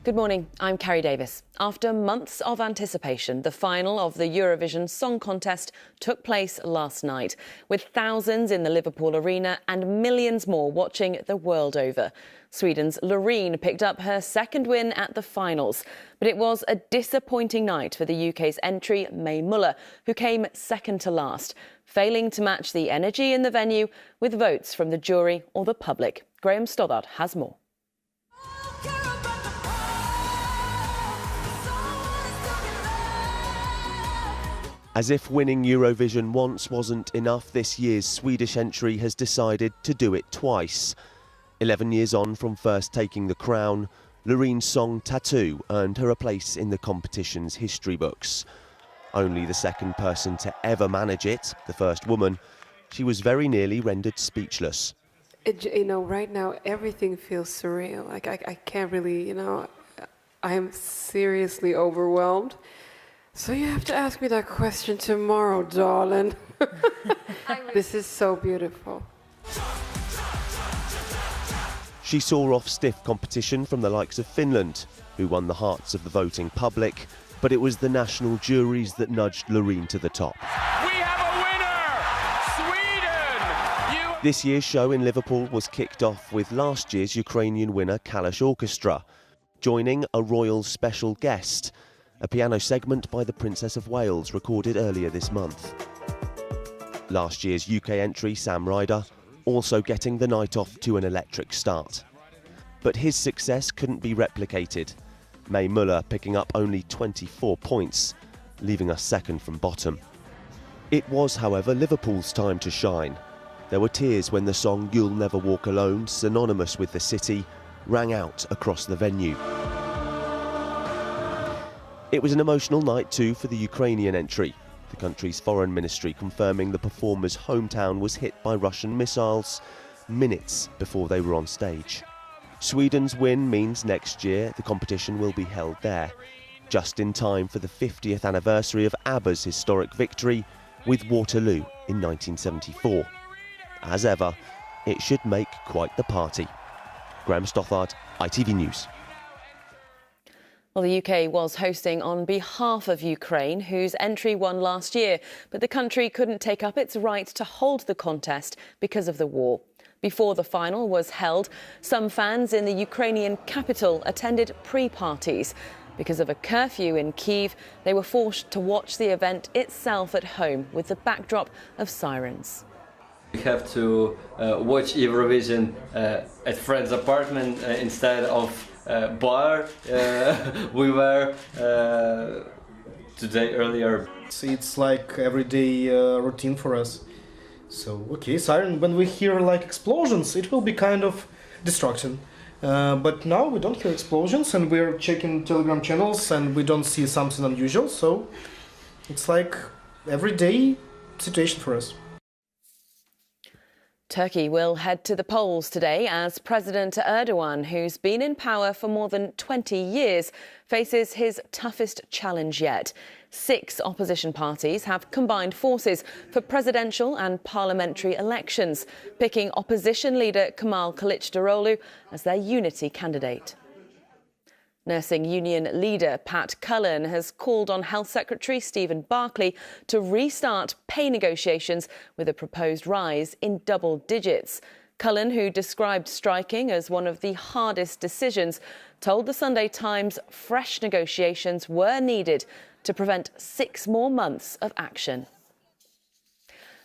Good morning, I'm Cari Davies. After months of anticipation, the final of the Eurovision Song Contest took place last night, with thousands in the Liverpool arena and millions more watching the world over. Sweden's Loreen picked up her second win at the finals, but it was a disappointing night for the UK's entry, Mae Muller, who came second to last, failing to match the energy in the venue with votes from the jury or the public. Graham Stothard has more. As if winning Eurovision once wasn't enough, this year's Swedish entry has decided to do it twice. 11 years on from first taking the crown, Loreen's song Tattoo earned her a place in the competition's history books. Only the second person to ever manage it, the first woman, she was very nearly rendered speechless. Right now everything feels surreal. Like I can't really, I am seriously overwhelmed. So you have to ask me that question tomorrow, darling. This is so beautiful. She saw off stiff competition from the likes of Finland, who won the hearts of the voting public, but it was the national juries that nudged Loreen to the top. We have a winner! Sweden! This year's show in Liverpool was kicked off with last year's Ukrainian winner Kalash Orchestra, joining a royal special guest, a piano segment by the Princess of Wales recorded earlier this month. Last year's UK entry, Sam Ryder, also getting the night off to an electric start. But his success couldn't be replicated, Mae Muller picking up only 24 points, leaving us second from bottom. It was, however, Liverpool's time to shine. There were tears when the song You'll Never Walk Alone, synonymous with the city, rang out across the venue. It was an emotional night too for the Ukrainian entry, the country's foreign ministry confirming the performer's hometown was hit by Russian missiles minutes before they were on stage. Sweden's win means next year the competition will be held there, just in time for the 50th anniversary of ABBA's historic victory with Waterloo in 1974. As ever, it should make quite the party. Graham Stothard, ITV News. Well, the UK was hosting on behalf of Ukraine, whose entry won last year, but the country couldn't take up its right to hold the contest because of the war. Before the final was held, some fans in the Ukrainian capital attended pre-parties. Because of a curfew in Kyiv, they were forced to watch the event itself at home with the backdrop of sirens. We have to watch Eurovision at friend's apartment instead of bar we were today earlier. It's like everyday routine for us. So okay, siren, when we hear like explosions, it will be kind of destruction. But now we don't hear explosions, and we're checking Telegram channels and we don't see something unusual. So it's like everyday situation for us. Turkey will head to the polls today as President Erdogan, who's been in power for more than 20 years, faces his toughest challenge yet. 6 opposition parties have combined forces for presidential and parliamentary elections, picking opposition leader Kemal Kılıçdaroğlu as their unity candidate. Nursing union leader Pat Cullen has called on Health Secretary Stephen Barclay to restart pay negotiations with a proposed rise in double digits. Cullen, who described striking as one of the hardest decisions, told the Sunday Times fresh negotiations were needed to prevent 6 more months of action.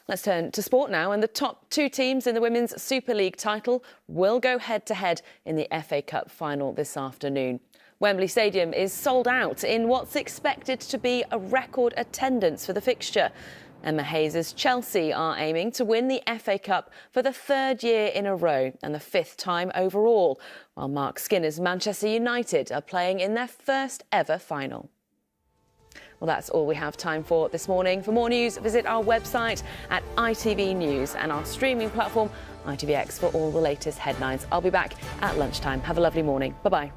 Let's turn to sport now, and the top 2 teams in the Women's Super League title will go head-to-head in the FA Cup final this afternoon. Wembley Stadium is sold out in what's expected to be a record attendance for the fixture. Emma Hayes' Chelsea are aiming to win the FA Cup for the 3rd year in a row and the 5th time overall, while Mark Skinner's Manchester United are playing in their first ever final. Well, that's all we have time for this morning. For more news, visit our website at ITV News and our streaming platform, ITVX, for all the latest headlines. I'll be back at lunchtime. Have a lovely morning. Bye-bye.